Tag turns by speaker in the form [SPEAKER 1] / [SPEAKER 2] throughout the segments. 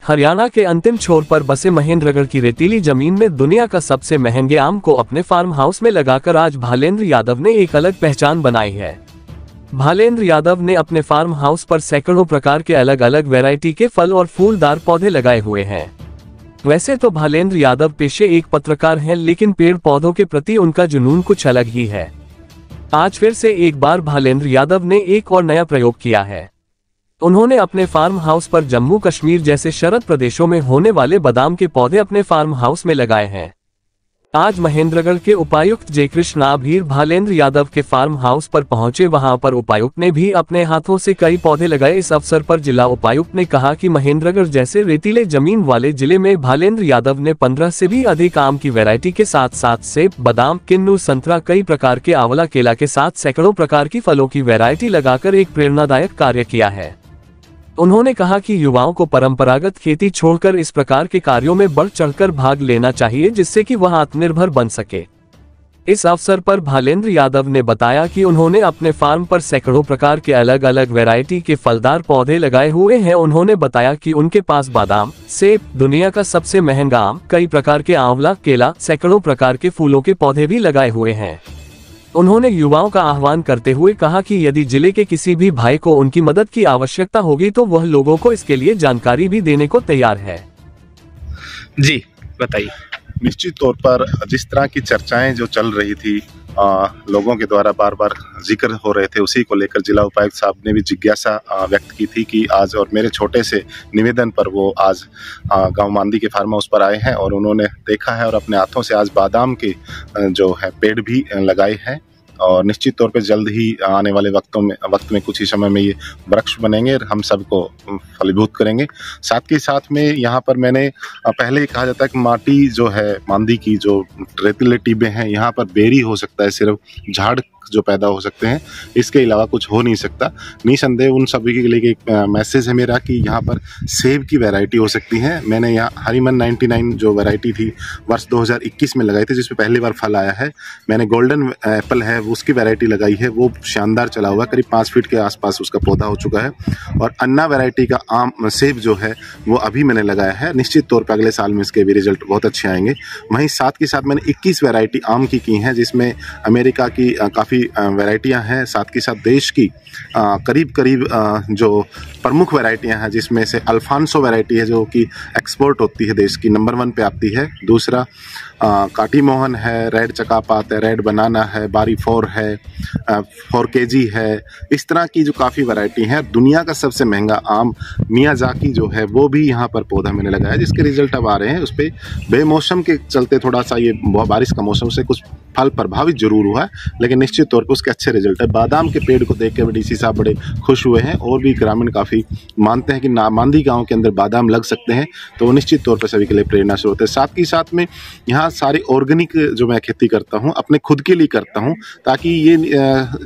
[SPEAKER 1] हरियाणा के अंतिम छोर पर बसे महेंद्रगढ़ की रेतीली जमीन में दुनिया का सबसे महंगे आम को अपने फार्म हाउस में लगाकर आज भालेंद्र यादव ने एक अलग पहचान बनाई है। भालेंद्र यादव ने अपने फार्म हाउस पर सैकड़ों प्रकार के अलग अलग वैरायटी के फल और फूलदार पौधे लगाए हुए हैं। वैसे तो भालेंद्र यादव पेशे एक पत्रकार हैं, लेकिन पेड़ पौधों के प्रति उनका जुनून कुछ अलग ही है। आज फिर से एक बार भालेंद्र यादव ने एक और नया प्रयोग किया है। उन्होंने अपने फार्म हाउस पर जम्मू कश्मीर जैसे शरद प्रदेशों में होने वाले बादाम के पौधे अपने फार्म हाउस में लगाए हैं। आज महेंद्रगढ़ के उपायुक्त जय कृष्ण आभीर भालेंद्र यादव के फार्म हाउस पर पहुंचे। वहां पर उपायुक्त ने भी अपने हाथों से कई पौधे लगाए। इस अवसर पर जिला उपायुक्त ने कहा कि महेंद्रगढ़ जैसे रेतीले जमीन वाले जिले में भालेंद्र यादव ने 15 से भी अधिक आम की वैरायटी के साथ साथ सेब, बादाम, किन्नू, संतरा, कई प्रकार के आंवला, केला के साथ सैकड़ों प्रकार की फलों की वैरायटी लगाकर एक प्रेरणादायक कार्य किया है। उन्होंने कहा कि युवाओं को परंपरागत खेती छोड़कर इस प्रकार के कार्यों में बढ़ चढ़कर भाग लेना चाहिए, जिससे कि वह आत्मनिर्भर बन सके। इस अवसर पर भालेंद्र यादव ने बताया कि उन्होंने अपने फार्म पर सैकड़ों प्रकार के अलग अलग वैरायटी के फलदार पौधे लगाए हुए हैं। उन्होंने बताया कि उनके पास बादाम, सेब, दुनिया का सबसे महंगा आम, कई प्रकार के आंवला, केला, सैकड़ों प्रकार के फूलों के पौधे भी लगाए हुए हैं। उन्होंने युवाओं का आह्वान करते हुए कहा कि यदि जिले के किसी भी भाई को उनकी मदद की आवश्यकता होगी तो वह लोगों को इसके लिए जानकारी भी देने को तैयार है।
[SPEAKER 2] जी बताइए।
[SPEAKER 3] निश्चित तौर पर जिस तरह की चर्चाएं जो चल रही थी, लोगों के द्वारा बार बार जिक्र हो रहे थे, उसी को लेकर जिला उपायुक्त साहब ने भी जिज्ञासा व्यक्त की थी कि आज, और मेरे छोटे से निवेदन पर वो आज गांव मांदी के फार्म हाउस पर आए हैं और उन्होंने देखा है और अपने हाथों से आज बादाम के जो है पेड़ भी लगाए हैं। और निश्चित तौर पे जल्द ही आने वाले वक्त में कुछ ही समय में ये वृक्ष बनेंगे और हम सबको फलीभूत करेंगे। साथ के साथ में यहाँ पर मैंने पहले ही कहा जाता है कि माटी जो है मांदी की, जो रेतीले टिब्बे हैं, यहाँ पर बेरी हो सकता है, सिर्फ झाड़ जो पैदा हो सकते हैं, इसके अलावा कुछ हो नहीं सकता। निसंदेह उन सभी के लिए एक मैसेज है मेरा कि यहाँ पर सेब की वैरायटी हो सकती है। मैंने यहाँ हरीमन 99 जो वैरायटी थी वर्ष 2021 में लगाई थी, जिसमें पहली बार फल आया है। मैंने गोल्डन एप्पल है उसकी वैरायटी लगाई है, वो शानदार चला हुआ है, करीब 5 फीट के आसपास उसका पौधा हो चुका है। और अन्ना वैरायटी का आम सेब जो है वो अभी मैंने लगाया है। निश्चित तौर पर अगले साल में इसके भी रिजल्ट बहुत अच्छे आएंगे। वहीं साथ के साथ मैंने 21 वैरायटी आम की हैं, जिसमें अमेरिका की काफ़ी वैरायटियां हैं। साथ के साथ देश की करीब जो प्रमुख वैरायटियां हैं, जिसमें से अल्फांसो वैरायटी है जो कि एक्सपोर्ट होती है, देश की नंबर 1 पे आती है। दूसरा काटी मोहन है, रेड चकापात है, रेड बनाना है, बारी 4 है, 4 केजी है। इस तरह की जो काफ़ी वैरायटी है। दुनिया का सबसे महंगा आम मियाजाकी जो है वो भी यहाँ पर पौधा मैंने लगाया, जिसके रिजल्ट अब आ रहे हैं। उस पर बेमौसम के चलते थोड़ा सा ये बारिश का मौसम से कुछ फल प्रभावित जरूर हुआ है, लेकिन निश्चित तौर पर उसके अच्छे रिजल्ट है। बादाम के पेड़ को देख के डीसी साहब बड़े खुश हुए हैं और भी ग्रामीण काफ़ी मानते हैं कि मांदी गाँव के अंदर बादाम लग सकते हैं, तो वो निश्चित तौर पर सभी के लिए प्रेरणा स्रोत है। साथ ही साथ में यहाँ सारे ऑर्गेनिक जो मैं खेती करता हूँ अपने खुद के लिए करता हूँ, ताकि ये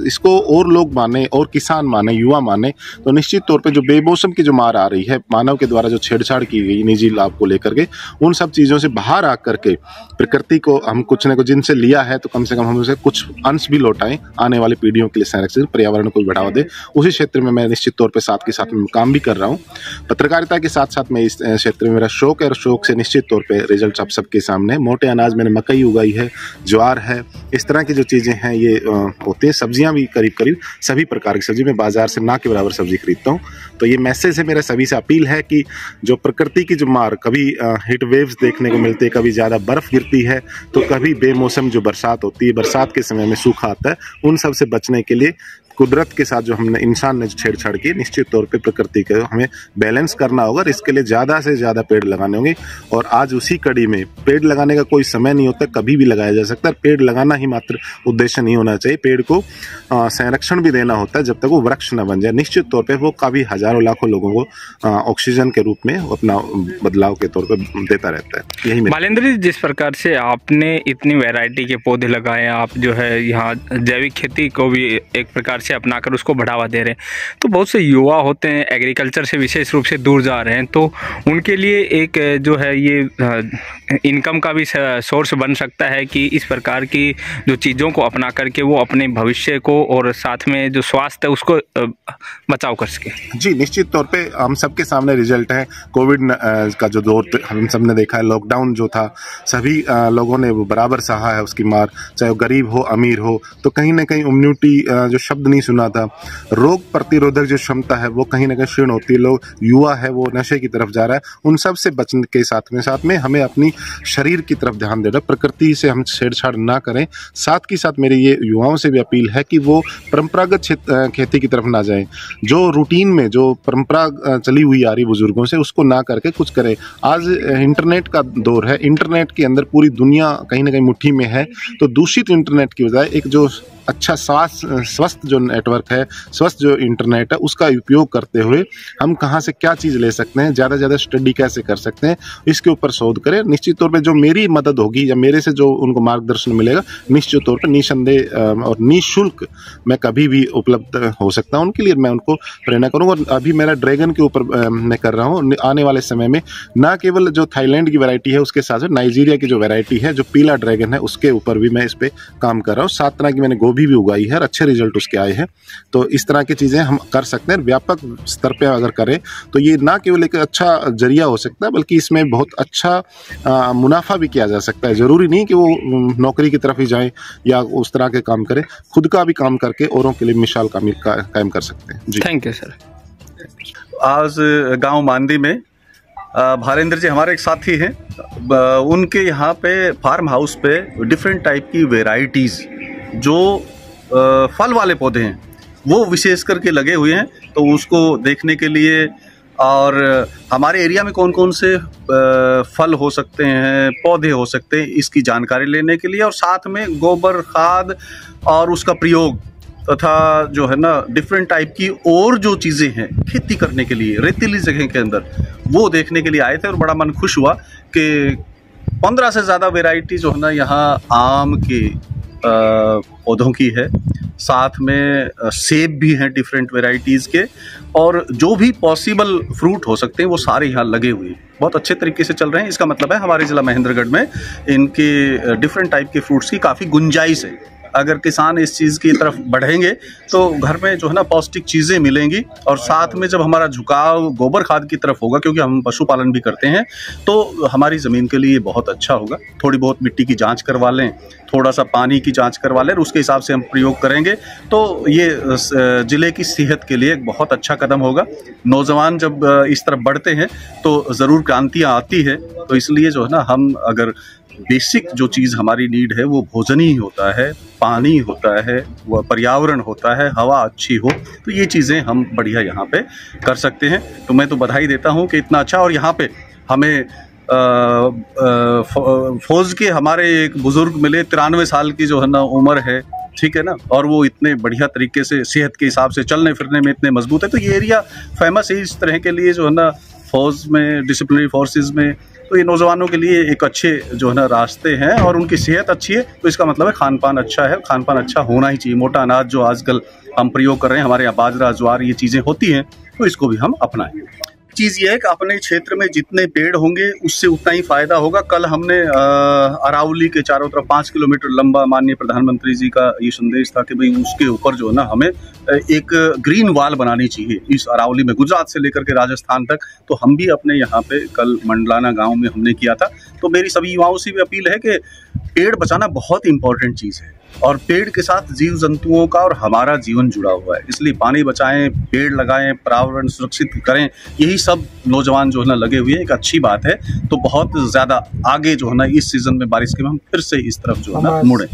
[SPEAKER 3] इसको और लोग माने और किसान माने, युवा माने। तो निश्चित तौर पे जो बेमौसम की जो मार आ रही है, मानव के द्वारा जो छेड़छाड़ की गई निजी लाभ को लेकर के, उन सब चीज़ों से बाहर आकर के प्रकृति को हम कुछ न कुछ जिनसे लिया है तो कम से कम हम उसे कुछ अंश भी लौटाएं, आने वाली पीढ़ियों के लिए संरक्षण, पर्यावरण को भी बढ़ावा दे। उसी क्षेत्र में मैं निश्चित तौर पर साथ के साथ में काम भी कर रहा हूँ। पत्रकारिता के साथ साथ में इस क्षेत्र में मेरा शौक है और शौक से निश्चित तौर पर रिजल्ट आप सबके सामने। मोटे अनाज मैंने मकई उगाई है, ज्वार है, इस तरह की जो चीज़ें हैं ये होती हैं। सब्जियां भी करीब सभी प्रकार की सब्जी मैं बाजार से ना के बराबर सब्जी खरीदता हूं। तो ये मैसेज है मेरा सभी से, अपील है कि जो प्रकृति की जो मार, कभी हीट वेव्स देखने को मिलते हैं, कभी ज़्यादा बर्फ़ गिरती है, तो कभी बेमौसम जो बरसात होती है, बरसात के समय में सूखा आता है, उन सब से बचने के लिए कुदरत के साथ जो हमने इंसान ने छेड़छाड़ की, निश्चित तौर पे प्रकृति को हमें बैलेंस करना होगा और इसके लिए ज़्यादा से ज़्यादा पेड़ लगाने होंगे। और आज उसी कड़ी में पेड़ लगाने का कोई समय नहीं होता, कभी भी लगाया जा सकता है। पेड़ लगाना ही मात्र उद्देश्य नहीं होना चाहिए, पेड़ को संरक्षण भी देना होता है जब तक वो वृक्ष न बन जाए। निश्चित तौर पर वो काफ़ी हजारों लाखों लोगों को ऑक्सीजन के रूप में अपना बदलाव के तौर पर देता रहता है। यही
[SPEAKER 2] भालेंद्र जी, जिस प्रकार से आपने इतनी वैरायटी के पौधे लगाए, आप जो है यहाँ जैविक खेती को भी एक प्रकार से अपनाकर उसको बढ़ावा दे रहे हैं। तो बहुत से युवा होते हैं एग्रीकल्चर से विशेष रूप से दूर जा रहे हैं, तो उनके लिए एक जो है ये इनकम का भी सोर्स बन सकता है कि इस प्रकार की जो चीज़ों को अपना करके वो अपने भविष्य को और साथ में जो स्वास्थ्य है उसको बचाव कर सके।
[SPEAKER 3] जी, निश्चित तौर पे हम सबके सामने रिजल्ट है। कोविड का जो दौर हम सब ने देखा है, लॉकडाउन जो था सभी लोगों ने वो बराबर सहा है उसकी मार, चाहे वो गरीब हो अमीर हो। तो कहीं ना कहीं इम्यूनिटी जो शब्द नहीं सुना था, रोग प्रतिरोधक जो क्षमता है वो कहीं ना कहीं क्षीण होती है। लोग युवा है वो नशे की तरफ जा रहा है। उन सब से बचने के साथ में हमें अपनी शरीर की तरफ ध्यान देना, प्रकृति से हम छेड़छाड़ ना करें। साथ ही साथ मेरी ये युवाओं से भी अपील है कि वो परंपरागत खेती की तरफ ना जाएं। जो रूटीन में जो परंपरा चली हुई आ रही बुजुर्गों से, उसको ना करके कुछ करें। आज इंटरनेट का दौर है, इंटरनेट के अंदर पूरी दुनिया कहीं ना कहीं मुट्ठी में है। तो दूषित इंटरनेट की बजाय एक जो अच्छा स्वस्थ जो नेटवर्क है, स्वस्थ जो इंटरनेट है, उसका उपयोग करते हुए हम कहाँ से क्या चीज़ ले सकते हैं, ज़्यादा से ज़्यादा स्टडी कैसे कर सकते हैं, इसके ऊपर शोध करें। निश्चित तौर पे जो मेरी मदद होगी या मेरे से जो उनको मार्गदर्शन मिलेगा, निश्चित तौर पे निसंदेह और निःशुल्क मैं कभी भी उपलब्ध हो सकता हूँ उनके लिए। मैं उनको प्रेरणा करूँगा। और अभी मेरा ड्रैगन के ऊपर मैं कर रहा हूँ। आने वाले समय में ना केवल जो थाईलैंड की वैरायटी है, उसके साथ साथ नाइजीरिया की जो वैरायटी है, जो पीला ड्रैगन है, उसके ऊपर भी मैं इस पर काम कर रहा हूँ। 7 तरह की मैंने गोभी भी उगाई है और अच्छे रिजल्ट उसके आए हैं। तो इस तरह की चीज़ें हम कर सकते हैं। व्यापक स्तर पे अगर करें तो ये ना केवल एक अच्छा जरिया हो सकता है, बल्कि इसमें बहुत अच्छा मुनाफा भी किया जा सकता है। ज़रूरी नहीं कि वो नौकरी की तरफ ही जाएं या उस तरह के काम करें, खुद का भी काम करके औरों के लिए मिसाल कायम कर सकते हैं। जी,
[SPEAKER 2] थैंक यू सर।
[SPEAKER 4] आज गांव मांदी में भालेंद्र जी हमारे एक साथी हैं। उनके यहाँ पे फार्म हाउस पे डिफरेंट टाइप की वेराइटीज़ जो फल वाले पौधे हैं वो विशेष करके लगे हुए हैं। तो उसको देखने के लिए और हमारे एरिया में कौन कौन से फल हो सकते हैं, पौधे हो सकते हैं, इसकी जानकारी लेने के लिए, और साथ में गोबर खाद और उसका प्रयोग तथा जो है ना डिफरेंट टाइप की और जो चीज़ें हैं खेती करने के लिए रेतीली जगह के अंदर, वो देखने के लिए आए थे। और बड़ा मन खुश हुआ कि 15 से ज़्यादा वेराइटी जो है ना यहाँ आम के पौधों की है, साथ में सेब भी हैं डिफरेंट वेराइटीज़ के, और जो भी पॉसिबल फ्रूट हो सकते हैं वो सारे यहाँ लगे हुए हैं, बहुत अच्छे तरीके से चल रहे हैं। इसका मतलब है हमारे ज़िला महेंद्रगढ़ में इनके डिफरेंट टाइप के फ्रूट्स की काफ़ी गुंजाइश है। अगर किसान इस चीज़ की तरफ बढ़ेंगे तो घर में जो है ना पौष्टिक चीज़ें मिलेंगी। और साथ में जब हमारा झुकाव गोबर खाद की तरफ होगा, क्योंकि हम पशुपालन भी करते हैं, तो हमारी ज़मीन के लिए बहुत अच्छा होगा। थोड़ी बहुत मिट्टी की जांच करवा लें, थोड़ा सा पानी की जांच करवा लें, और उसके हिसाब से हम प्रयोग करेंगे तो ये ज़िले की सेहत के लिए एक बहुत अच्छा कदम होगा। नौजवान जब इस तरफ बढ़ते हैं तो ज़रूर क्रांतियाँ आती है। तो इसलिए जो है ना हम अगर बेसिक जो चीज़ हमारी नीड है वो भोजन ही होता है, पानी होता है, वह पर्यावरण होता है, हवा अच्छी हो, तो ये चीज़ें हम बढ़िया यहाँ पे कर सकते हैं। तो मैं तो बधाई देता हूँ कि इतना अच्छा। और यहाँ पे हमें फौज के हमारे एक बुज़ुर्ग मिले, 93 साल की जो है ना उम्र है, ठीक है ना, और वो इतने बढ़िया तरीके से सेहत के हिसाब से चलने फिरने में इतने मजबूत है। तो ये एरिया फेमस है इस तरह के लिए जो है ना, फौज में, डिसिप्लिनरी फोर्सेस में। तो ये नौजवानों के लिए एक अच्छे जो है ना रास्ते हैं, और उनकी सेहत अच्छी है तो इसका मतलब है खान पान अच्छा है। खान पान अच्छा होना ही चाहिए। मोटा अनाज जो आजकल हम प्रयोग कर रहे हैं, हमारे यहाँ बाजरा ज्वार ये चीज़ें होती हैं, तो इसको भी हम अपनाएं। चीज़ ये है कि अपने क्षेत्र में जितने पेड़ होंगे उससे उतना ही फायदा होगा। कल हमने अरावली के चारों तरफ 5 किलोमीटर लंबा माननीय प्रधानमंत्री जी का ये संदेश था कि भाई उसके ऊपर जो है ना हमें एक ग्रीन वॉल बनानी चाहिए इस अरावली में, गुजरात से लेकर के राजस्थान तक। तो हम भी अपने यहाँ पे कल मंडलाना गांव में हमने किया था। तो मेरी सभी युवाओं से भी अपील है कि पेड़ बचाना बहुत इंपॉर्टेंट चीज़ है, और पेड़ के साथ जीव जंतुओं का और हमारा जीवन जुड़ा हुआ है। इसलिए पानी बचाएं, पेड़ लगाएं, पर्यावरण सुरक्षित करें, यही सब नौजवान जो है ना लगे हुए हैं। एक अच्छी बात है। तो बहुत ज़्यादा आगे जो है ना इस सीज़न में बारिश के में हम फिर से इस तरफ जो है ना मुड़ें।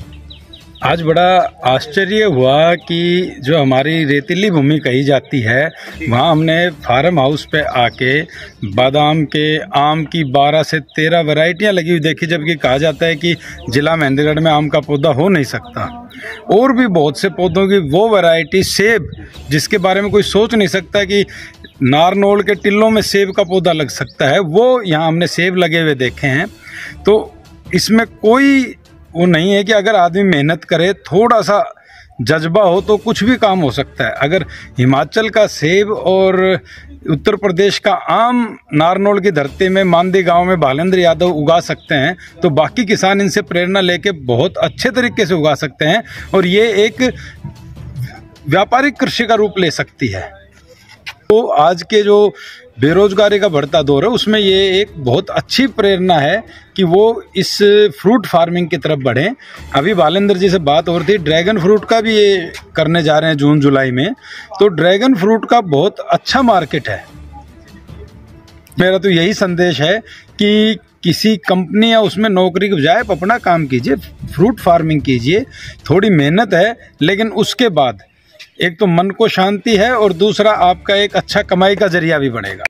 [SPEAKER 5] आज बड़ा आश्चर्य हुआ कि जो हमारी रेतीली भूमि कही जाती है, वहाँ हमने फार्म हाउस पे आके बादाम के, आम की 12 से 13 वैरायटियाँ लगी हुई देखी, जबकि कहा जाता है कि जिला महेंद्रगढ़ में आम का पौधा हो नहीं सकता। और भी बहुत से पौधों की वो वैरायटी, सेब, जिसके बारे में कोई सोच नहीं सकता कि नारनौल के टिल्लों में सेब का पौधा लग सकता है, वो यहाँ हमने सेब लगे हुए देखे हैं। तो इसमें कोई वो नहीं है कि अगर आदमी मेहनत करे, थोड़ा सा जज्बा हो तो कुछ भी काम हो सकता है। अगर हिमाचल का सेब और उत्तर प्रदेश का आम नारनौल की धरती में मांदी गांव में भालेंद्र यादव उगा सकते हैं तो बाकी किसान इनसे प्रेरणा लेके बहुत अच्छे तरीके से उगा सकते हैं और ये एक व्यापारिक कृषि का रूप ले सकती है। तो आज के जो बेरोजगारी का बढ़ता दौर है उसमें ये एक बहुत अच्छी प्रेरणा है कि वो इस फ्रूट फार्मिंग की तरफ बढ़ें। अभी भालेंद्र जी से बात हो रही थी, ड्रैगन फ्रूट का भी ये करने जा रहे हैं जून जुलाई में, तो ड्रैगन फ्रूट का बहुत अच्छा मार्केट है। मेरा तो यही संदेश है कि किसी कंपनी या उसमें नौकरी के बजाय आप अपना काम कीजिए, फ्रूट फार्मिंग कीजिए। थोड़ी मेहनत है लेकिन उसके बाद एक तो मन को शांति है और दूसरा आपका एक अच्छा कमाई का जरिया भी बनेगा।